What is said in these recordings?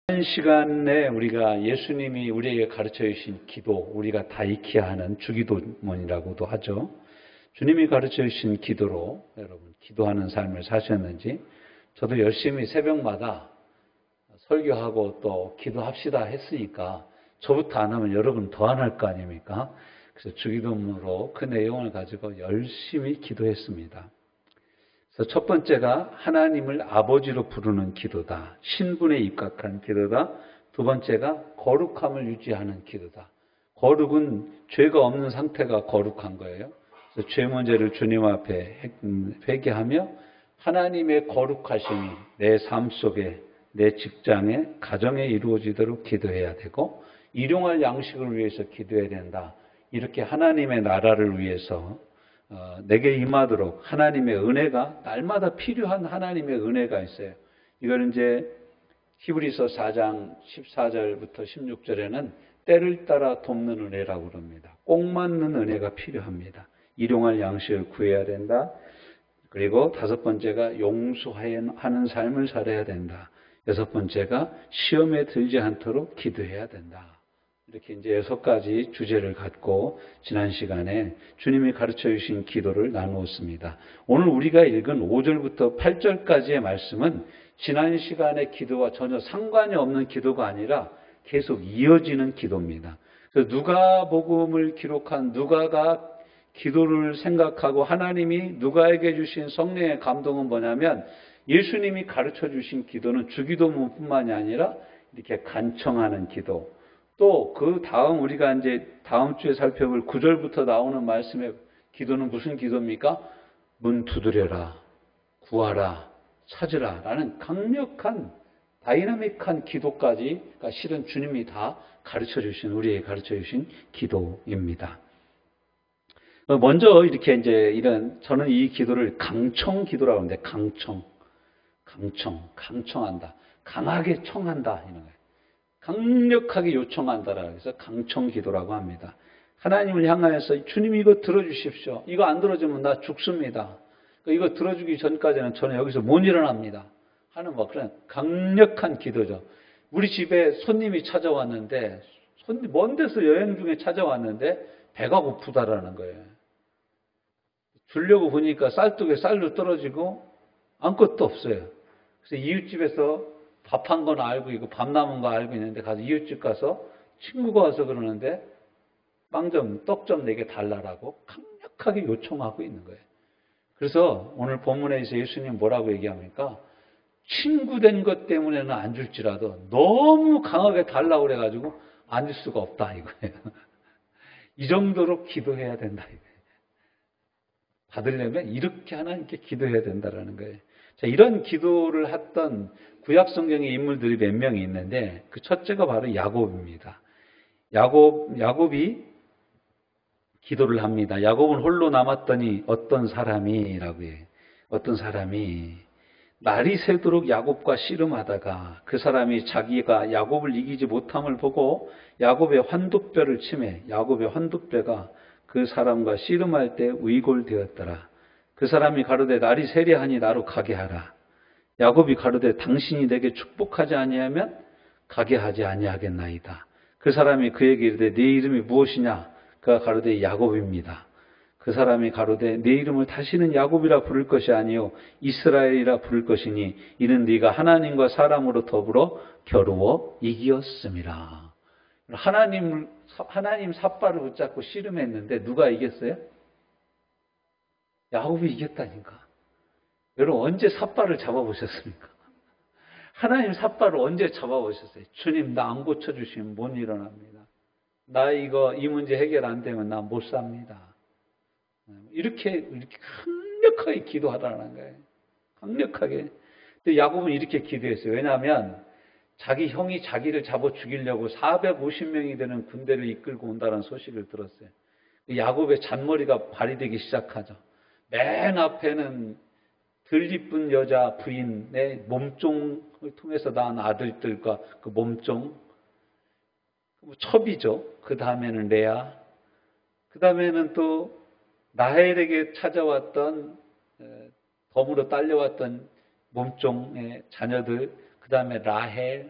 한 시간에 우리가 예수님이 우리에게 가르쳐 주신 기도, 우리가 다익해야 하는 주기도문이라고도 하죠. 주님이 가르쳐 주신 기도로 여러분 기도하는 삶을 사셨는지, 저도 열심히 새벽마다 설교하고 또 기도합시다 했으니까 저부터 안 하면 여러분 더 안 할 거 아닙니까? 그래서 주기도문으로 그 내용을 가지고 열심히 기도했습니다. 그래서 첫 번째가 하나님을 아버지로 부르는 기도다. 신분에 입각한 기도다. 두 번째가 거룩함을 유지하는 기도다. 거룩은 죄가 없는 상태가 거룩한 거예요. 그래서 죄 문제를 주님 앞에 회개하며 하나님의 거룩하심이 내 삶 속에, 내 직장에, 가정에 이루어지도록 기도해야 되고, 일용할 양식을 위해서 기도해야 된다. 이렇게 하나님의 나라를 위해서 내게 임하도록 하나님의 은혜가, 날마다 필요한 하나님의 은혜가 있어요. 이걸 이제 히브리서 4장 14절부터 16절에는 때를 따라 돕는 은혜라고 그럽니다. 꼭 맞는 은혜가 필요합니다. 일용할 양식을 구해야 된다. 그리고 다섯 번째가 용서하는 삶을 살아야 된다. 여섯 번째가 시험에 들지 않도록 기도해야 된다. 이렇게 이제 6가지 주제를 갖고 지난 시간에 주님이 가르쳐 주신 기도를 나누었습니다. 오늘 우리가 읽은 5절부터 8절까지의 말씀은 지난 시간의 기도와 전혀 상관이 없는 기도가 아니라 계속 이어지는 기도입니다. 그래서 누가복음을 기록한 누가가 기도를 생각하고 하나님이 누가에게 주신 성령의 감동은 뭐냐면, 예수님이 가르쳐 주신 기도는 주기도문뿐만이 아니라 이렇게 간청하는 기도, 또 그 다음 우리가 이제 다음 주에 살펴볼 9절부터 나오는 말씀의 기도는 무슨 기도입니까? 문 두드려라, 구하라, 찾으라 라는 강력한 다이나믹한 기도까지 실은 주님이 다 가르쳐 주신, 우리에게 가르쳐 주신 기도입니다. 먼저 이렇게 이제 저는 이 기도를 강청 기도라고 하는데, 강청한다. 강하게 청한다. 이런 거예요. 강력하게 요청한다라 해서 강청 기도라고 합니다. 하나님을 향하여서 주님 이거 들어주십시오. 이거 안 들어주면 나 죽습니다. 이거 들어주기 전까지는 저는 여기서 못 일어납니다. 하는 그런 강력한 기도죠. 우리 집에 손님이 찾아왔는데, 먼 데서 여행 중에 찾아왔는데 배가 고프다라는 거예요. 주려고 보니까 쌀떡에 쌀도 떨어지고 아무것도 없어요. 그래서 이웃집에서 밥 한 건 알고 있고 밥 남은 거 알고 있는데, 가서 이웃집 가서 친구가 와서 그러는데 떡 좀 내게 달라라고 강력하게 요청하고 있는 거예요. 그래서 오늘 본문에서 예수님 뭐라고 얘기합니까? 친구 된 것 때문에는 안 줄지라도 너무 강하게 달라고 그래가지고 안 줄 수가 없다 이거예요. 이 정도로 기도해야 된다 이거예요. 받으려면 이렇게 하나님께 기도해야 된다라는 거예요. 자, 이런 기도를 했던 구약 성경의 인물들이 몇 명이 있는데, 그 첫째가 바로 야곱입니다. 야곱이 기도를 합니다. 야곱은 홀로 남았더니 어떤 사람이 날이 새도록 야곱과 씨름하다가 그 사람이 자기가 야곱을 이기지 못함을 보고 야곱의 환도뼈를 치매 야곱의 환도뼈가 그 사람과 씨름할 때 위골되었더라. 그 사람이 가로되 날이 세려하니 나로 가게 하라. 야곱이 가로되 당신이 내게 축복하지 아니하면 가게 하지 아니하겠나이다. 그 사람이 그에게 이르되 네 이름이 무엇이냐? 그가 가로되 야곱입니다. 그 사람이 가로되 네 이름을 다시는 야곱이라 부를 것이 아니요 이스라엘이라 부를 것이니 이는 네가 하나님과 사람으로 더불어 겨루어 이기었음이라. 하나님 삿발을 붙잡고 씨름했는데 누가 이겼어요? 야곱이 이겼다니까. 여러분 언제 삿발을 잡아보셨습니까? 하나님 삿발을 언제 잡아보셨어요? 주님 나 안 고쳐주시면 못 일어납니다. 나 이 문제 해결 안 되면 나 못 삽니다. 이렇게 강력하게 기도하라는 거예요. 강력하게. 근데 야곱은 이렇게 기도했어요. 왜냐하면 자기 형이 자기를 잡아 죽이려고 450명이 되는 군대를 이끌고 온다는 소식을 들었어요. 야곱의 잔머리가 발휘되기 시작하죠. 맨 앞에는 덜 이쁜 여자 부인의 몸종을 통해서 낳은 아들들과 그 몸종, 첩이죠. 그 다음에는 레아, 그 다음에는 또 라헬에게 찾아왔던, 덤으로 딸려왔던 몸종의 자녀들, 그 다음에 라헬,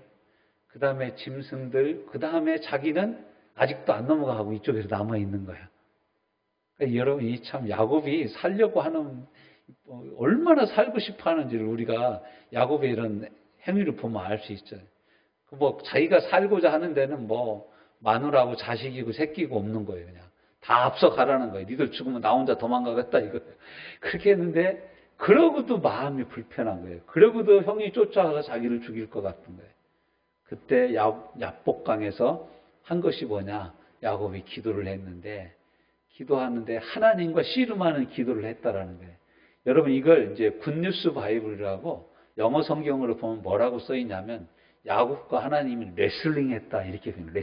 그 그 다음에 짐승들, 그 다음에 자기는 아직도 안 넘어가고 이쪽에서 남아있는 거야. 그러니까 여러분, 참 야곱이 살려고 하는, 얼마나 살고 싶어 하는지를 우리가 야곱의 이런 행위를 보면 알 수 있죠. 자기가 살고자 하는 데는 마누라하고 자식이고 새끼고 없는 거예요, 그냥. 다 앞서 가라는 거예요. 니들 죽으면 나 혼자 도망가겠다, 이거예요. 그렇게 했는데, 그러고도 마음이 불편한 거예요. 그러고도 형이 쫓아가서 자기를 죽일 것 같은 거예요. 그때 야복강에서 한 것이 뭐냐? 야곱이 기도를 했는데, 기도하는데 하나님과 씨름하는 기도를 했다라는 거예요. 여러분, 이걸 이제 굿뉴스 바이블이라고 영어 성경으로 보면 뭐라고 써 있냐면, 야곱과 하나님이 레슬링 했다, 이렇게 표현해요.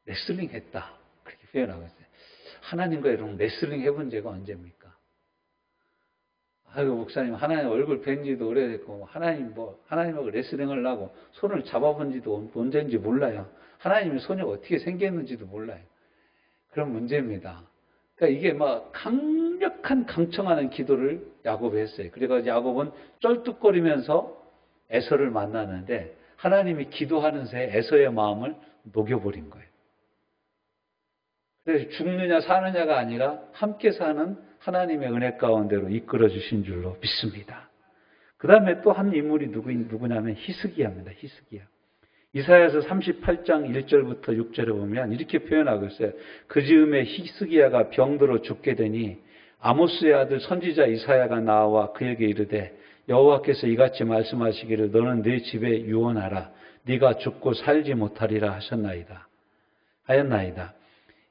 레슬링 했다, 그렇게 표현하고 있어요. 하나님과 여러분 레슬링 해본 적가 언제입니까? 아이고, 목사님, 하나님 얼굴 뵌 지도 오래됐고, 하나님하고 레슬링을 하고, 손을 잡아본 지도 언제인지 몰라요. 하나님의 손이 어떻게 생겼는지도 몰라요. 그런 문제입니다. 그러니까 이게 강력한 강청하는 기도를 야곱이 했어요. 그래가지고 야곱은 쩔뚝거리면서 에서를 만나는데, 하나님이 기도하는 새 에서의 마음을 녹여버린 거예요. 그래서 죽느냐 사느냐가 아니라 함께 사는 하나님의 은혜 가운데로 이끌어 주신 줄로 믿습니다. 그 다음에 또 한 인물이 누구냐면 히스기야입니다. 히스기야. 이사야서 38장 1절부터 6절에 보면 이렇게 표현하고 있어요. 그 즈음에 히스기야가 병들어 죽게 되니 아모스의 아들 선지자 이사야가 나와 그에게 이르되 여호와께서 이같이 말씀하시기를 너는 네 집에 유언하라. 네가 죽고 살지 못하리라 하였나이다.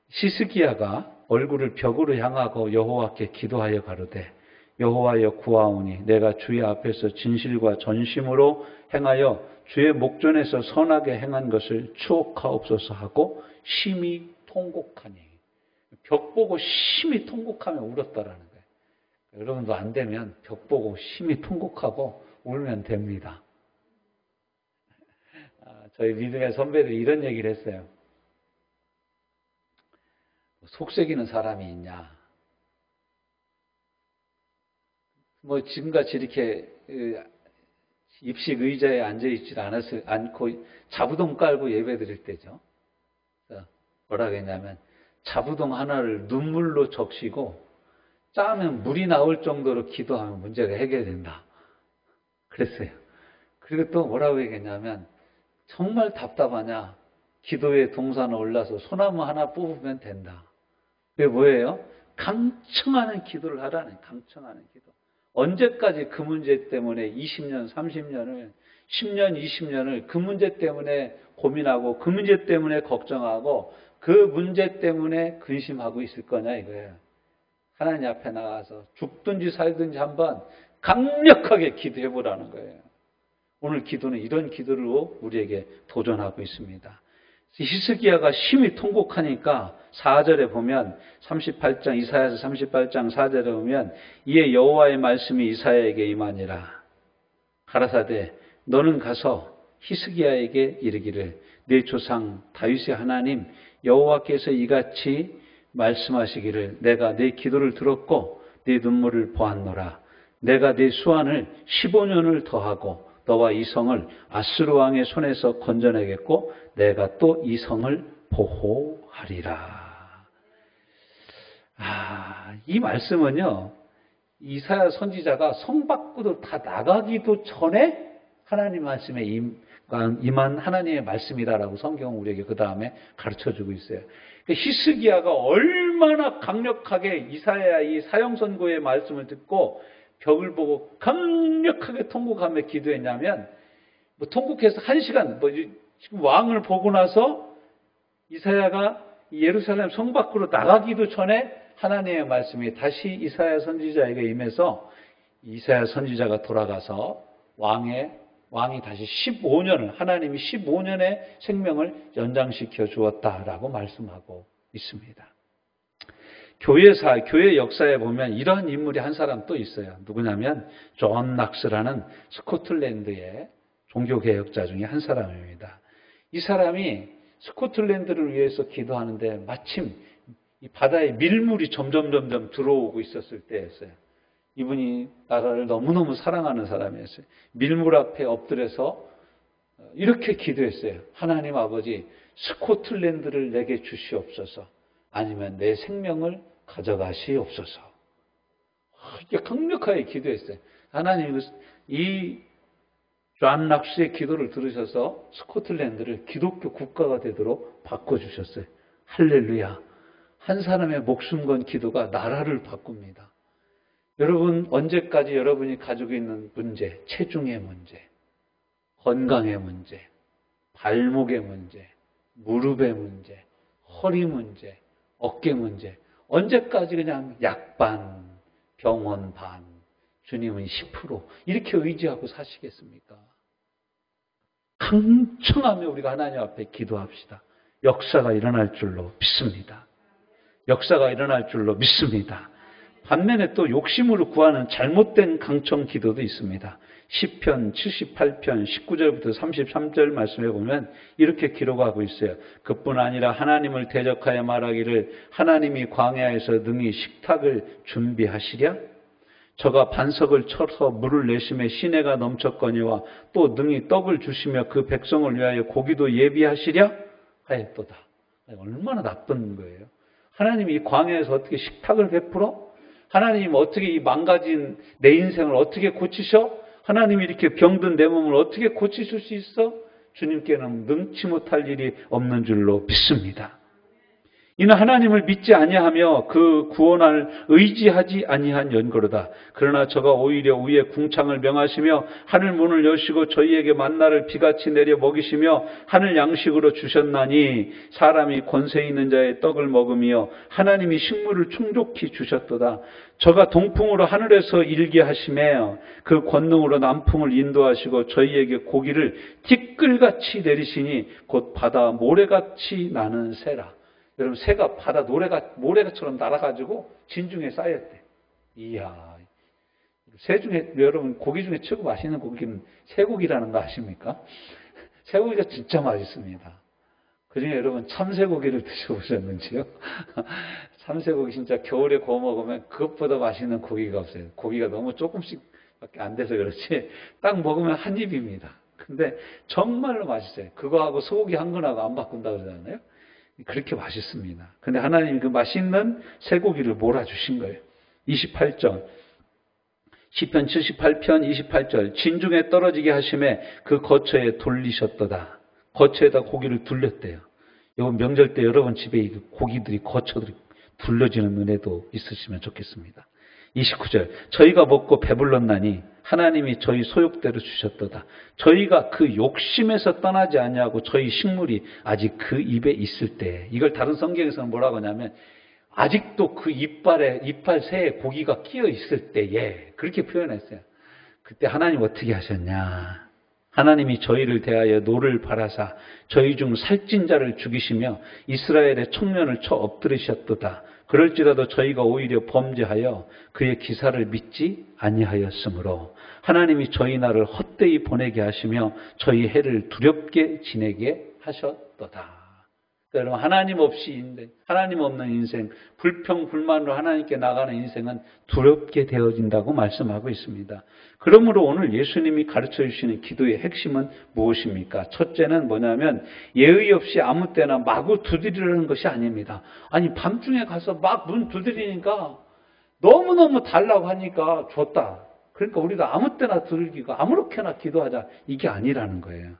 히스기야가 얼굴을 벽으로 향하고 여호와께 기도하여 가로되 여호와여 구하오니 내가 주의 앞에서 진실과 전심으로 행하여 주의 목전에서 선하게 행한 것을 추억하옵소서 하고 심히 통곡하니. 벽 보고 심히 통곡하며 울었다라는 거예요. 여러분도 안 되면 벽 보고 심히 통곡하고 울면 됩니다. 저희 믿음의 선배들이 이런 얘기를 했어요. 속썩이는 사람이 있냐? 지금같이 이렇게 입식 의자에 앉아있지 않고 자부동 깔고 예배 드릴 때죠. 뭐라고 했냐면 자부동 하나를 눈물로 적시고 짜면 물이 나올 정도로 기도하면 문제가 해결된다. 그랬어요. 그리고 또 뭐라고 얘기했냐면 정말 답답하냐? 기도의 동산에 올라서 소나무 하나 뽑으면 된다. 그게 뭐예요? 강청하는 기도를 하라는, 강청하는 기도. 언제까지 그 문제 때문에 20년, 30년을, 10년, 20년을 그 문제 때문에 고민하고 그 문제 때문에 걱정하고 그 문제 때문에 근심하고 있을 거냐 이거예요. 하나님 앞에 나가서 죽든지 살든지 한번 강력하게 기도해 보라는 거예요. 오늘 기도는 이런 기도로 우리에게 도전하고 있습니다. 히스기야가 심히 통곡하니까 4절에 보면 이사야서 38장 4절에 보면 이에 여호와의 말씀이 이사야에게 임하니라. 가라사대 너는 가서 히스기야에게 이르기를 네 조상 다윗의 하나님 여호와께서 이같이 말씀하시기를 내가 네 기도를 들었고 네 눈물을 보았노라. 내가 네 수완을 15년을 더하고 너와 이 성을 아스루 왕의 손에서 건져내겠고 내가 또 이 성을 보호하리라. 이 말씀은요, 이사야 선지자가 성 밖으로 다 나가기도 전에 하나님 말씀에 임한 하나님의 말씀이다라고 성경은 우리에게 그 다음에 가르쳐주고 있어요. 히스기야가 얼마나 강력하게 이사야 이 사형선고의 말씀을 듣고 벽을 보고 강력하게 통곡하며 기도했냐면, 통곡해서 1시간, 지금 왕을 보고 나서 이사야가 예루살렘 성 밖으로 나가기도 전에 하나님의 말씀이 다시 이사야 선지자에게 임해서 이사야 선지자가 돌아가서 왕이 다시 15년을, 하나님이 15년의 생명을 연장시켜 주었다라고 말씀하고 있습니다. 교회 역사에 보면 이러한 인물이 한 사람 또 있어요. 누구냐면 존 낙스라는 스코틀랜드의 종교개혁자 중에 한 사람입니다. 이 사람이 스코틀랜드를 위해서 기도하는데 마침 이 바다에 밀물이 점점 들어오고 있었을 때였어요. 이분이 나라를 너무너무 사랑하는 사람이었어요. 밀물 앞에 엎드려서 이렇게 기도했어요. 하나님 아버지, 스코틀랜드를 내게 주시옵소서. 아니면 내 생명을 가져가시옵소서. 이렇게 강력하게 기도했어요. 하나님 이 존 락스의 기도를 들으셔서 스코틀랜드를 기독교 국가가 되도록 바꿔주셨어요. 할렐루야. 한 사람의 목숨 건 기도가 나라를 바꿉니다. 여러분, 언제까지 여러분이 가지고 있는 문제, 체중의 문제, 건강의 문제, 발목의 문제, 무릎의 문제, 허리 문제, 어깨 문제, 언제까지 그냥 약반, 병원 반, 주님은 10% 이렇게 의지하고 사시겠습니까? 강청하며 우리가 하나님 앞에 기도합시다. 역사가 일어날 줄로 믿습니다. 역사가 일어날 줄로 믿습니다. 반면에 또 욕심으로 구하는 잘못된 강청 기도도 있습니다. 시편 78편 19절부터 33절 말씀해 보면 이렇게 기록하고 있어요. 그뿐 아니라 하나님을 대적하여 말하기를 하나님이 광야에서 능히 식탁을 준비하시랴? 저가 반석을 쳐서 물을 내심에 시내가 넘쳤거니와 또 능히 떡을 주시며 그 백성을 위하여 고기도 예비하시랴? 하였도다. 얼마나 나쁜 거예요. 하나님이 이 광야에서 어떻게 식탁을 베풀어? 하나님이 어떻게 이 망가진 내 인생을 어떻게 고치셔? 하나님이 이렇게 병든 내 몸을 어떻게 고치실 수 있어? 주님께는 능치 못할 일이 없는 줄로 믿습니다. 이는 하나님을 믿지 아니하며 그 구원을 의지하지 아니한 연고로다. 그러나 저가 오히려 위에 궁창을 명하시며 하늘 문을 여시고 저희에게 만나를 비같이 내려 먹이시며 하늘 양식으로 주셨나니 사람이 권세 있는 자의 떡을 먹으며 하나님이 식물을 충족히 주셨도다. 저가 동풍으로 하늘에서 일게 하시며 그 권능으로 남풍을 인도하시고 저희에게 고기를 티끌같이 내리시니 곧 바다 모래같이 나는 새라. 여러분, 새가 바다 모래처럼 날아가지고 진중에 쌓였대. 이야. 새 중에, 여러분, 고기 중에 최고 맛있는 고기는 쇠고기라는 거 아십니까? 쇠고기가 진짜 맛있습니다. 그 중에 여러분, 참새고기를 드셔보셨는지요? 참새고기 진짜 겨울에 구워 먹으면 그것보다 맛있는 고기가 없어요. 고기가 너무 조금씩 밖에 안 돼서 그렇지, 딱 먹으면 한 입입니다. 근데 정말로 맛있어요. 그거하고 소고기 한 근하고 안 바꾼다고 그러잖아요. 그렇게 맛있습니다. 근데 하나님이 그 맛있는 쇠고기를 몰아주신 거예요. 28절. 시편 78편 28절. 진중에 떨어지게 하심에 그 거처에 돌리셨도다. 거처에다 고기를 둘렸대요. 이번 명절 때 여러분 집에 고기들이, 거처들이 둘러지는 은혜도 있으시면 좋겠습니다. 29절. 저희가 먹고 배불렀나니 하나님이 저희 소욕대로 주셨도다. 저희가 그 욕심에서 떠나지 않냐고 저희 식물이 아직 그 입에 있을 때, 이걸 다른 성경에서는 뭐라고 하냐면 아직도 그 이빨 새에 고기가 끼어 있을 때에, 그렇게 표현했어요. 그때 하나님 어떻게 하셨냐? 하나님이 저희를 대하여 노를 바라사 저희 중 살찐 자를 죽이시며 이스라엘의 청년을 쳐 엎드리셨도다. 그럴지라도 저희가 오히려 범죄하여 그의 기사를 믿지 아니하였으므로 하나님이 저희 날을 헛되이 보내게 하시며 저희 해를 두렵게 지내게 하셨도다. 여러분, 하나님 없는 인생, 불평불만으로 하나님께 나가는 인생은 두렵게 되어진다고 말씀하고 있습니다. 그러므로 오늘 예수님이 가르쳐 주시는 기도의 핵심은 무엇입니까? 첫째는 뭐냐면 예의 없이 아무 때나 마구 두드리려는 것이 아닙니다. 아니, 밤중에 가서 막 문 두드리니까 너무너무 달라고 하니까 줬다. 그러니까 우리가 아무 때나 두들기고 아무렇게나 기도하자, 이게 아니라는 거예요.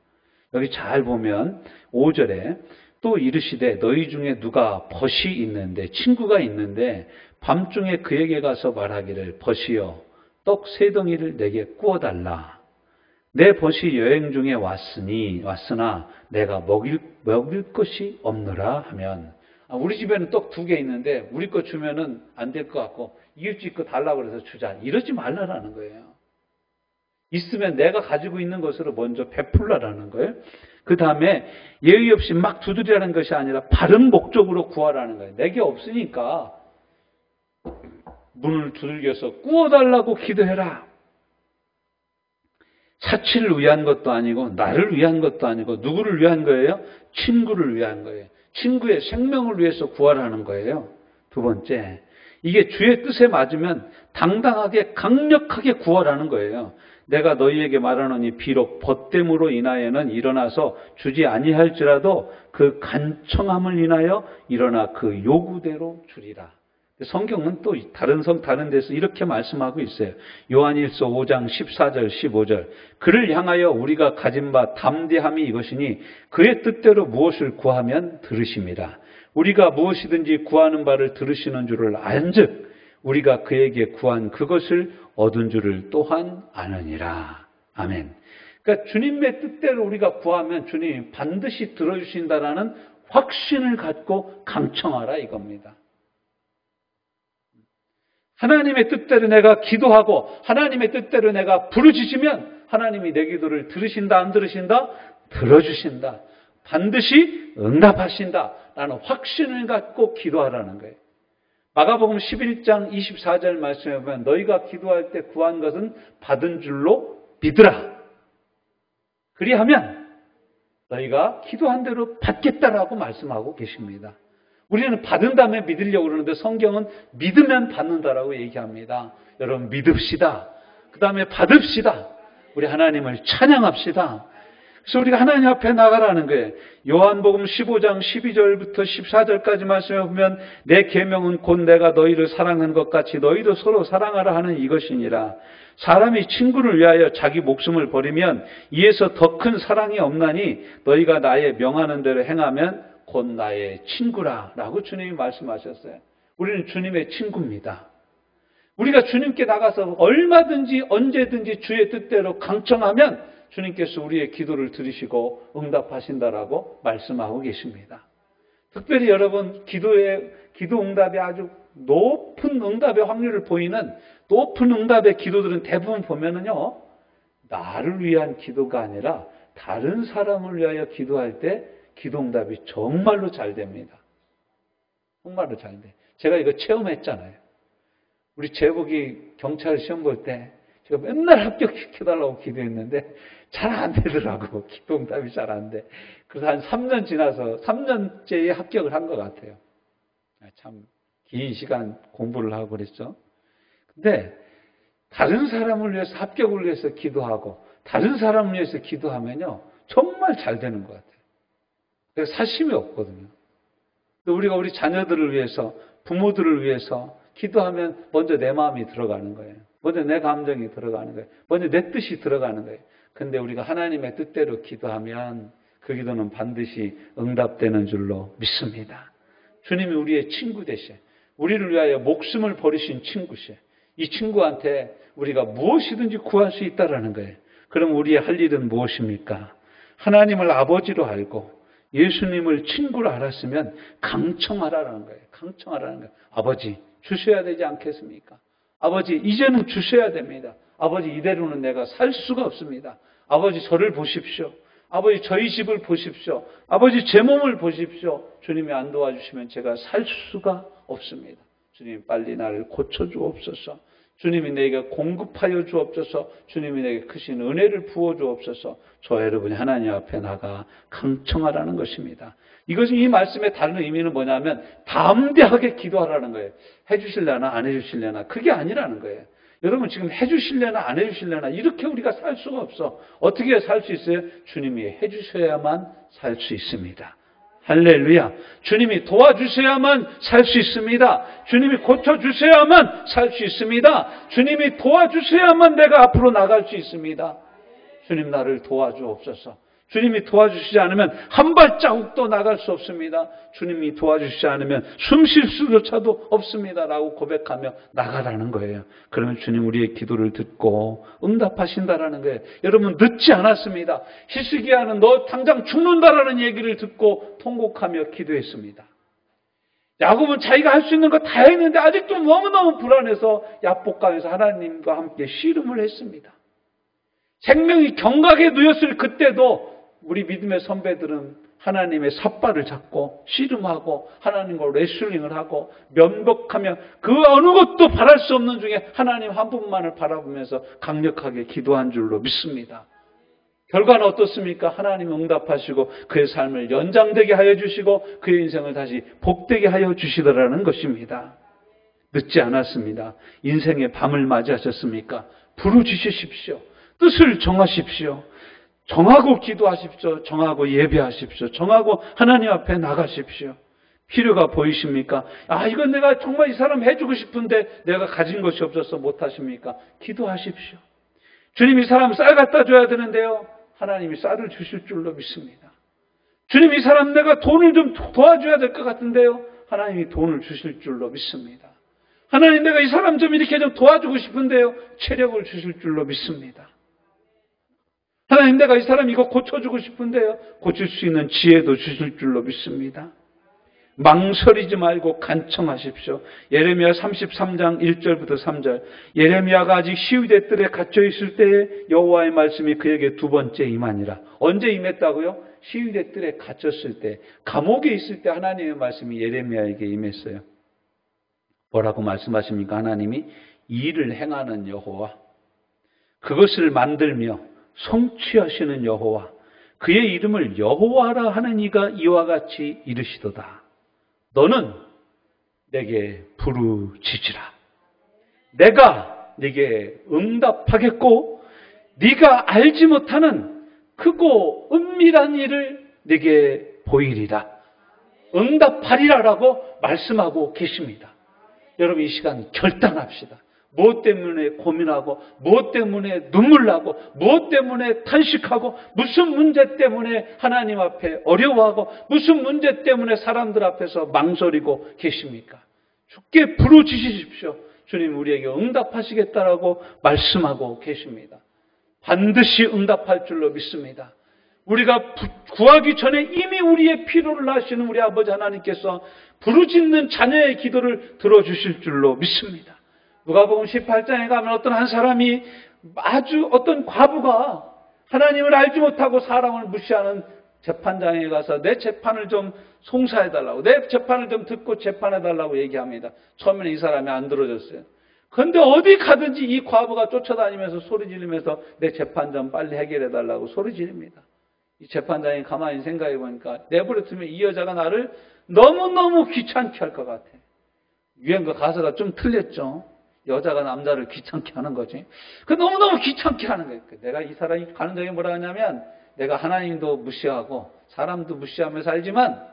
여기 잘 보면 5절에 또 이르시되 너희 중에 누가 벗이 있는데, 친구가 있는데 밤중에 그에게 가서 말하기를 벗이여 떡 3덩이를 내게 구워달라. 내 벗이 여행 중에 왔으나 내가 먹일 것이 없노라 하면, 우리 집에는 떡 2개 있는데 우리 거 주면은 안 될 것 같고 이웃집 거 달라고 그래서 주자, 이러지 말라라는 거예요. 있으면 내가 가지고 있는 것으로 먼저 베풀라라는 거예요. 그 다음에 예의 없이 막 두드리라는 것이 아니라 바른 목적으로 구하라는 거예요. 내게 없으니까 문을 두들겨서 구워달라고 기도해라. 사치를 위한 것도 아니고 나를 위한 것도 아니고 누구를 위한 거예요? 친구를 위한 거예요. 친구의 생명을 위해서 구하라는 거예요. 두 번째, 이게 주의 뜻에 맞으면 당당하게 강력하게 구하라는 거예요. 내가 너희에게 말하노니 비록 벗됨으로 인하여는 일어나서 주지 아니할지라도 그 간청함을 인하여 일어나 그 요구대로 주리라. 성경은 또 다른 데서 이렇게 말씀하고 있어요. 요한일서 5장 14절 15절. 그를 향하여 우리가 가진 바 담대함이 이것이니 그의 뜻대로 무엇을 구하면 들으심이라. 우리가 무엇이든지 구하는 바를 들으시는 줄을 안즉 우리가 그에게 구한 그것을 얻은 줄을 또한 아느니라. 아멘. 그러니까 주님의 뜻대로 우리가 구하면 주님이 반드시 들어주신다라는 확신을 갖고 강청하라 이겁니다. 하나님의 뜻대로 내가 기도하고 하나님의 뜻대로 내가 부르짖으면 하나님이 내 기도를 들으신다 안 들으신다? 들어주신다. 반드시 응답하신다 라는 확신을 갖고 기도하라는 거예요. 마가복음 11장 24절 말씀에 보면 너희가 기도할 때 구한 것은 받은 줄로 믿으라. 그리하면 너희가 기도한 대로 받겠다라고 말씀하고 계십니다. 우리는 받은 다음에 믿으려고 그러는데 성경은 믿으면 받는다라고 얘기합니다. 여러분 믿읍시다. 그 다음에 받읍시다. 우리 하나님을 찬양합시다. 그래서 우리가 하나님 앞에 나가라는 거예요. 요한복음 15장 12절부터 14절까지 말씀해 보면 내 계명은 곧 내가 너희를 사랑한 것 같이 너희도 서로 사랑하라 하는 이것이니라. 사람이 친구를 위하여 자기 목숨을 버리면 이에서 더 큰 사랑이 없나니 너희가 나의 명하는 대로 행하면 곧 나의 친구라 라고 주님이 말씀하셨어요. 우리는 주님의 친구입니다. 우리가 주님께 나가서 얼마든지 언제든지 주의 뜻대로 강청하면 주님께서 우리의 기도를 들으시고 응답하신다라고 말씀하고 계십니다. 특별히 여러분 기도 응답이 아주 높은 응답의 확률을 보이는 높은 응답의 기도들은 대부분 보면은요 나를 위한 기도가 아니라 다른 사람을 위하여 기도할 때 기도 응답이 정말로 잘 됩니다. 정말로 잘 돼. 제가 이거 체험했잖아요. 우리 제복이 경찰 시험 볼 때 제가 맨날 합격시켜달라고 기도했는데 잘 안 되더라고. 기도 응답이 잘 안 돼. 그래서 한 3년 지나서 3년째에 합격을 한 것 같아요. 참 긴 시간 공부를 하고 그랬죠. 근데 다른 사람을 위해서 합격을 위해서 기도하고 다른 사람을 위해서 기도하면요 정말 잘 되는 것 같아요. 그래서 사심이 없거든요. 우리가 우리 자녀들을 위해서 부모들을 위해서 기도하면 먼저 내 마음이 들어가는 거예요. 먼저 내 감정이 들어가는 거예요. 먼저 내 뜻이 들어가는 거예요. 근데 우리가 하나님의 뜻대로 기도하면 그 기도는 반드시 응답되는 줄로 믿습니다. 주님이 우리의 친구 되셔. 우리를 위하여 목숨을 버리신 친구셔. 이 친구한테 우리가 무엇이든지 구할 수 있다라는 거예요. 그럼 우리의 할 일은 무엇입니까? 하나님을 아버지로 알고 예수님을 친구로 알았으면 강청하라는 거예요. 강청하라는 거예요. 아버지 주셔야 되지 않겠습니까? 아버지 이제는 주셔야 됩니다. 아버지 이대로는 내가 살 수가 없습니다. 아버지 저를 보십시오. 아버지 저희 집을 보십시오. 아버지 제 몸을 보십시오. 주님이 안 도와주시면 제가 살 수가 없습니다. 주님 빨리 나를 고쳐주옵소서. 주님이 내게 공급하여 주옵소서. 주님이 내게 크신 은혜를 부어 주옵소서. 저 여러분이 하나님 앞에 나가 강청하라는 것입니다. 이것은 이 말씀의 다른 의미는 뭐냐면 담대하게 기도하라는 거예요. 해주실려나 안 해주실려나 그게 아니라는 거예요. 여러분 지금 해주실려나 안 해주실려나 이렇게 우리가 살 수가 없어. 어떻게 살 수 있어요? 주님이 해주셔야만 살 수 있습니다. 할렐루야. 주님이 도와주셔야만 살 수 있습니다. 주님이 고쳐주셔야만 살 수 있습니다. 주님이 도와주셔야만 내가 앞으로 나갈 수 있습니다. 주님 나를 도와주옵소서. 주님이 도와주시지 않으면 한 발자국도 나갈 수 없습니다. 주님이 도와주시지 않으면 숨 쉴 수조차도 없습니다. 라고 고백하며 나가라는 거예요. 그러면 주님 우리의 기도를 듣고 응답하신다라는 거예요. 여러분 늦지 않았습니다. 히스기야는 너 당장 죽는다라는 얘기를 듣고 통곡하며 기도했습니다. 야곱은 자기가 할 수 있는 거 다 했는데 아직도 너무너무 불안해서 야복강에서 하나님과 함께 씨름을 했습니다. 생명이 경각에 누였을 그때도 우리 믿음의 선배들은 하나님의 삿발을 잡고 씨름하고 하나님과 레슬링을 하고 면복하며 그 어느 것도 바랄 수 없는 중에 하나님 한 분만을 바라보면서 강력하게 기도한 줄로 믿습니다. 결과는 어떻습니까? 하나님 응답하시고 그의 삶을 연장되게 하여 주시고 그의 인생을 다시 복되게 하여 주시더라는 것입니다. 늦지 않았습니다. 인생의 밤을 맞이하셨습니까? 부르짖으십시오. 뜻을 정하십시오. 정하고 기도하십시오. 정하고 예배하십시오. 정하고 하나님 앞에 나가십시오. 필요가 보이십니까? 이건 내가 정말 이 사람 해주고 싶은데 내가 가진 것이 없어서 못하십니까? 기도하십시오. 주님, 이 사람 쌀 갖다 줘야 되는데요. 하나님이 쌀을 주실 줄로 믿습니다. 주님, 이 사람 내가 돈을 좀 도와줘야 될 것 같은데요. 하나님이 돈을 주실 줄로 믿습니다. 하나님, 내가 이 사람 좀 이렇게 좀 도와주고 싶은데요. 체력을 주실 줄로 믿습니다. 하나님, 내가 이 사람 이거 고쳐주고 싶은데요. 고칠 수 있는 지혜도 주실 줄로 믿습니다. 망설이지 말고 간청하십시오. 예레미야 33장 1절부터 3절. 예레미야가 아직 시위대 뜰에 갇혀 있을 때에 여호와의 말씀이 그에게 두 번째 임하니라. 언제 임했다고요? 시위대 뜰에 갇혔을 때, 감옥에 있을 때 하나님의 말씀이 예레미야에게 임했어요. 뭐라고 말씀하십니까? 하나님이 일을 행하는 여호와, 그것을 만들며 성취하시는 여호와, 그의 이름을 여호와라 하는 이가 이와 같이 이르시도다. 너는 내게 부르짖으라. 내가 네게 응답하겠고 네가 알지 못하는 크고 은밀한 일을 네게 보이리라. 응답하리라라고 말씀하고 계십니다. 여러분, 이 시간 결단합시다. 무엇 때문에 고민하고, 무엇 때문에 눈물 나고, 무엇 때문에 탄식하고, 무슨 문제 때문에 하나님 앞에 어려워하고, 무슨 문제 때문에 사람들 앞에서 망설이고 계십니까? 주께 부르짖으십시오. 주님 우리에게 응답하시겠다라고 말씀하고 계십니다. 반드시 응답할 줄로 믿습니다. 우리가 구하기 전에 이미 우리의 필요를 아시는 우리 아버지 하나님께서 부르짖는 자녀의 기도를 들어주실 줄로 믿습니다. 누가복음 18장에 가면 어떤 한 사람이 어떤 과부가 하나님을 알지 못하고 사람을 무시하는 재판장에 가서 내 재판을 좀 송사해달라고, 내 재판을 좀 듣고 재판해달라고 얘기합니다. 처음에는 이 사람이 안 들어줬어요. 그런데 어디 가든지 이 과부가 쫓아다니면서 소리 지르면서 내 재판 좀 빨리 해결해달라고 소리 지릅니다. 이 재판장이 가만히 생각해 보니까 내버려두면 이 여자가 나를 너무너무 귀찮게 할 것 같아. 유행가 가사가 좀 틀렸죠. 여자가 남자를 귀찮게 하는 거지. 너무너무 귀찮게 하는 거예요. 내가 이 사람이 가는 적이 뭐라 하냐면, 내가 하나님도 무시하고 사람도 무시하며 살지만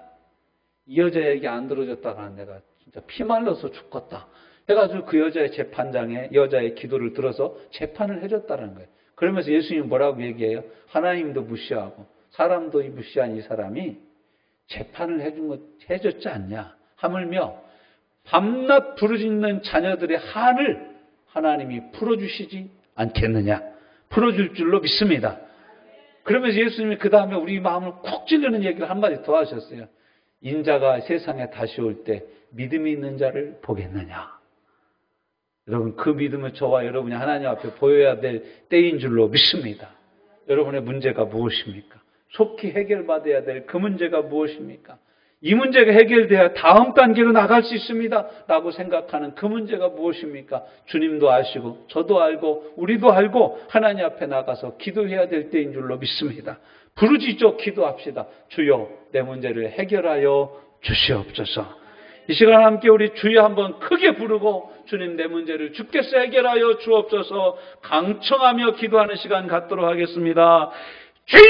이 여자에게 안 들어줬다가는 내가 진짜 피말라서 죽겠다 해가지고 그 여자의 재판장에 여자의 기도를 들어서 재판을 해줬다는 거예요. 그러면서 예수님이 뭐라고 얘기해요? 하나님도 무시하고 사람도 무시한 이 사람이 재판을 해줬지 않냐 하물며 밤낮 부르짖는 자녀들의 한을 하나님이 풀어주시지 않겠느냐. 풀어줄 줄로 믿습니다. 그러면서 예수님이 그 다음에 우리 마음을 콕 찔르는 얘기를 한마디 더 하셨어요. 인자가 세상에 다시 올 때 믿음이 있는 자를 보겠느냐. 여러분, 그 믿음을 저와 여러분이 하나님 앞에 보여야 될 때인 줄로 믿습니다. 여러분의 문제가 무엇입니까? 속히 해결받아야 될 그 문제가 무엇입니까? 이 문제가 해결돼야 다음 단계로 나갈 수 있습니다 라고 생각하는 그 문제가 무엇입니까? 주님도 아시고 저도 알고 우리도 알고 하나님 앞에 나가서 기도해야 될 때인 줄로 믿습니다. 부르짖어 기도합시다. 주여, 내 문제를 해결하여 주시옵소서. 이 시간 함께 우리 주여 한번 크게 부르고 주님, 내 문제를 주께서 해결하여 주옵소서 강청하며 기도하는 시간 갖도록 하겠습니다. 주여!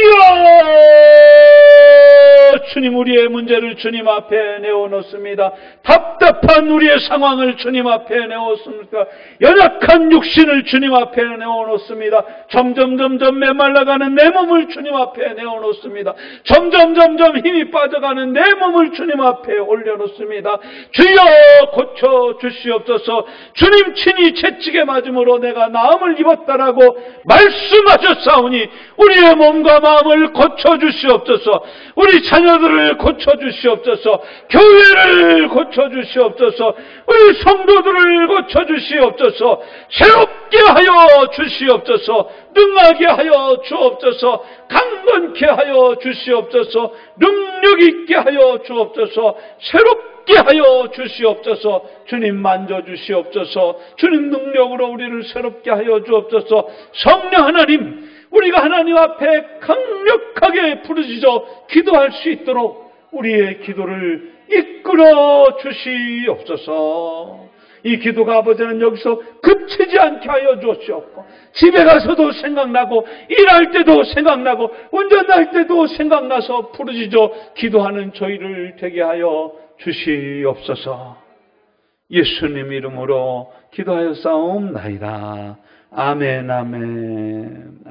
주님, 우리의 문제를 주님 앞에 내어놓습니다. 답답한 우리의 상황을 주님 앞에 내어놓습니다. 연약한 육신을 주님 앞에 내어놓습니다. 점점 메말라가는 내 몸을 주님 앞에 내어놓습니다. 점점 힘이 빠져가는 내 몸을 주님 앞에 올려놓습니다. 주여, 고쳐 주시옵소서. 주님 친히 채찍에 맞음으로 내가 나음을 입었다라고 말씀하셨사오니 우리의 몸과 마음을 고쳐 주시옵소서. 우리 자녀들을 고쳐 주시옵소서. 교회를 고쳐 주시옵소서. 우리 성도들을 고쳐 주시옵소서. 새롭게 하여 주시옵소서. 능하게 하여 주옵소서. 강건케 하여 주시옵소서. 능력 있게 하여 주옵소서. 새롭게 하여 주시옵소서. 주님 만져주시옵소서. 주님 능력으로 우리를 새롭게 하여 주옵소서. 성령 하나님, 우리가 하나님 앞에 강력하게 부르짖어 기도할 수 있도록 우리의 기도를 이끌어 주시옵소서. 이 기도가 아버지는 여기서 그치지 않게 하여 주시옵고, 집에 가서도 생각나고, 일할 때도 생각나고, 운전할 때도 생각나서 부르짖어 기도하는 저희를 되게 하여 주시옵소서. 예수님 이름으로 기도하여 싸움나이다. 아멘, 아멘.